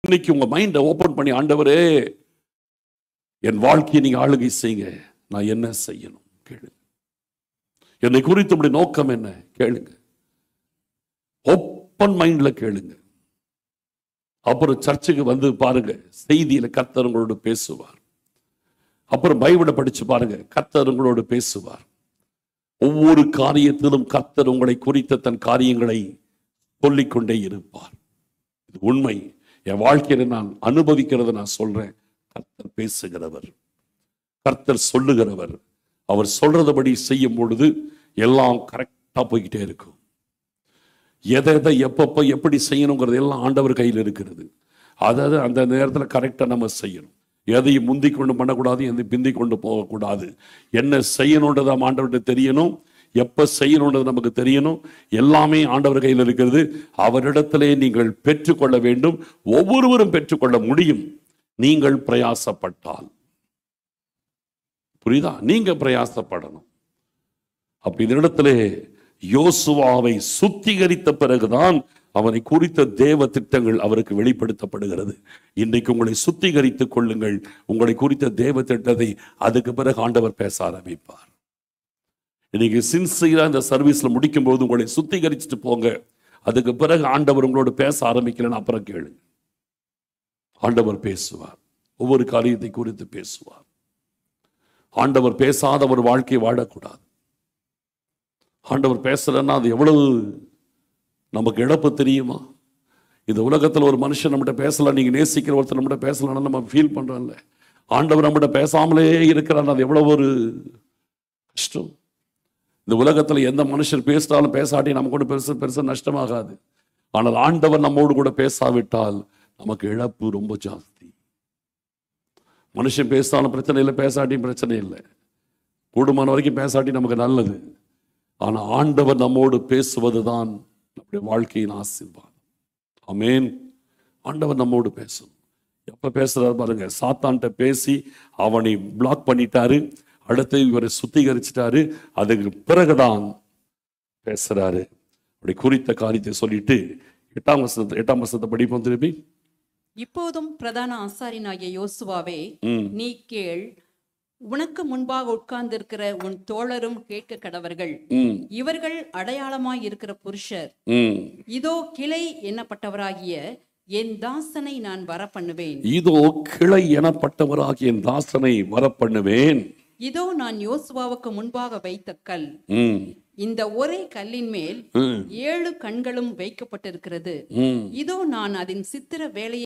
இன்னைக்கு உங்க மைண்டை ஓபன் பண்ணி, ஆண்டவரே என் வாழ்க்கையை நீங்க ஆளுகை செய்யுங்க, நான் என்ன செய்யணும் கேளுங்க. என்னை குறித்து உடைய நோக்கம் என்ன கேளுங்க. ஓப்பன் மைண்ட்ல கேளுங்க. அப்புறம் சர்ச்சுக்கு வந்து பாருங்க, செய்தியில கர்த்தர் உங்களோடு பேசுவார். அப்புறம் பைபிளை படிச்சு பாருங்க, கர்த்தர் உங்களோடு பேசுவார். ஒவ்வொரு காரியத்திலும் கர்த்தர் உங்களை குறித்த தன் காரியங்களை சொல்லிக்கொண்டே இருப்பார். இது உண்மை. என் வாழ்க்கையில நான் அனுபவிக்கிறத நான் சொல்றேன். கர்த்தர் பேசுகிறவர், கர்த்தர் சொல்லுகிறவர். அவர் சொல்றதபடி செய்யும் பொழுது எல்லாம் கரெக்டா போய்கிட்டே இருக்கும். எதை எதை எப்பப்போ எப்படி செய்யணுங்கிறது எல்லாம் ஆண்டவர் கையில் இருக்கிறது. அதாவது அந்த நேரத்தில் கரெக்டாக நம்ம செய்யணும். எதையும் முந்தி கொண்டு பண்ணக்கூடாது, எதையும் பிந்தி கொண்டு போகக்கூடாது. என்ன செய்யணுன்றது ஆண்டவர்கிட்ட தெரியணும், எப்போ செய்யணுன்றது நமக்கு தெரியணும். எல்லாமே ஆண்டவர் கையில் இருக்கிறது. அவரிடத்திலே நீங்கள் பெற்றுக்கொள்ள வேண்டும். ஒவ்வொருவரும் பெற்றுக்கொள்ள முடியும், நீங்கள் பிரயாசப்பட்டால். புரியுதா? நீங்க பிரயாசப்படணும். அப்ப இதனிடத்திலே யோசுவாவை சுத்திகரித்த பிறகுதான் அவனை குறித்த தேவ திட்டங்கள் அவருக்கு வெளிப்படுத்தப்படுகிறது. இன்றைக்கு உங்களை சுத்திகரித்துக் கொள்ளுங்கள். உங்களை குறித்த தேவ திட்டத்தை அதுக்கு பிறகு ஆண்டவர் பேச ஆரம்பிப்பார். இன்னைக்கு சின்சியரா இந்த சர்வீஸ்ல முடிக்கும் போது உங்களை சுத்திகரிச்சுட்டு போங்க. அதுக்கு பிறகு ஆண்டவர் உங்களோட பேச ஆரம்பிக்கலன்னு அப்புறம் கேளுங்க. ஆண்டவர் பேசுவார். ஒவ்வொரு காரியத்தை குறித்து பேசுவார். ஆண்டவர் பேசாத ஒரு வாழ்க்கையை வாழக்கூடாது. ஆண்டவர் பேசலன்னா அது எவ்வளவு நமக்கு இழப்பு தெரியுமா? இந்த உலகத்தில் ஒரு மனுஷன் நம்மகிட்ட பேசலாம், நீங்க நேசிக்கிற ஒருத்தர் நம்மகிட்ட பேசலாம்னு நம்ம ஃபீல் பண்றோம்ல. ஆண்டவர் நம்மகிட்ட பேசாமலே இருக்கிறான், அது எவ்வளவு ஒரு கஷ்டம். இந்த உலகத்தில் எந்த மனுஷர் பேசினாலும் பேசாட்டி நமக்கு கூட பெருசா நஷ்டமாகாது. ஆனால் ஆண்டவர் நம்மோடு கூட பேசாவிட்டால் நமக்கு இழப்பு ரொம்ப ஜாஸ்தி. மனுஷன் பேசினாலும் பிரச்சனை இல்லை, பேசாட்டியும் பிரச்சனை இல்லை. கூடுமான வரைக்கும் பேசாட்டி நமக்கு நல்லது. ஆனா ஆண்டவர் நம்மோடு பேசுவதுதான் நம்முடைய வாழ்க்கையின் ஆசீர்வாதம். ஆமென். ஆண்டவர் நம்மோடு பேசும். எப்ப பேசுறாரு பாருங்க. சாத்தான்கிட்ட பேசி அவனை பிளாக் பண்ணிட்டாரு. அடுத்து இவரை சுத்திகரிச்சிட்டாரு. அதுக்கு பிறகுதான் பேசுறாரு. அப்படி குறித்த காரியத்தை சொல்லிட்டு 8ஆம் வசனத்தை படிப்போம் திருப்பி. இப்போதும் பிரதான ஆசாரியனாகிய யோசுவாவே, நீ கேள். உனக்கு முன்பாக உட்கார்ந்திருக்கிற உன் தோழரும் கேட்க கடவர்கள். இவர்கள் அடையாளமாய் இருக்கிற புருஷர். இதோ கிளை எண்ணப்பட்டவராகிய என் தாசனை நான் வர பண்ணுவேன். இதோ கிளை எனப்பட்டவராகிய என் தாசனை வர பண்ணுவேன். இதோ நான் யோசுவாவுக்கு முன்பாக வைத்த கல். இந்த ஒரே கல்லின் மேல் 7 கண்களும் வைக்கப்பட்டிருக்கிறது. இதோ நான் அதன் சித்திர வேலையை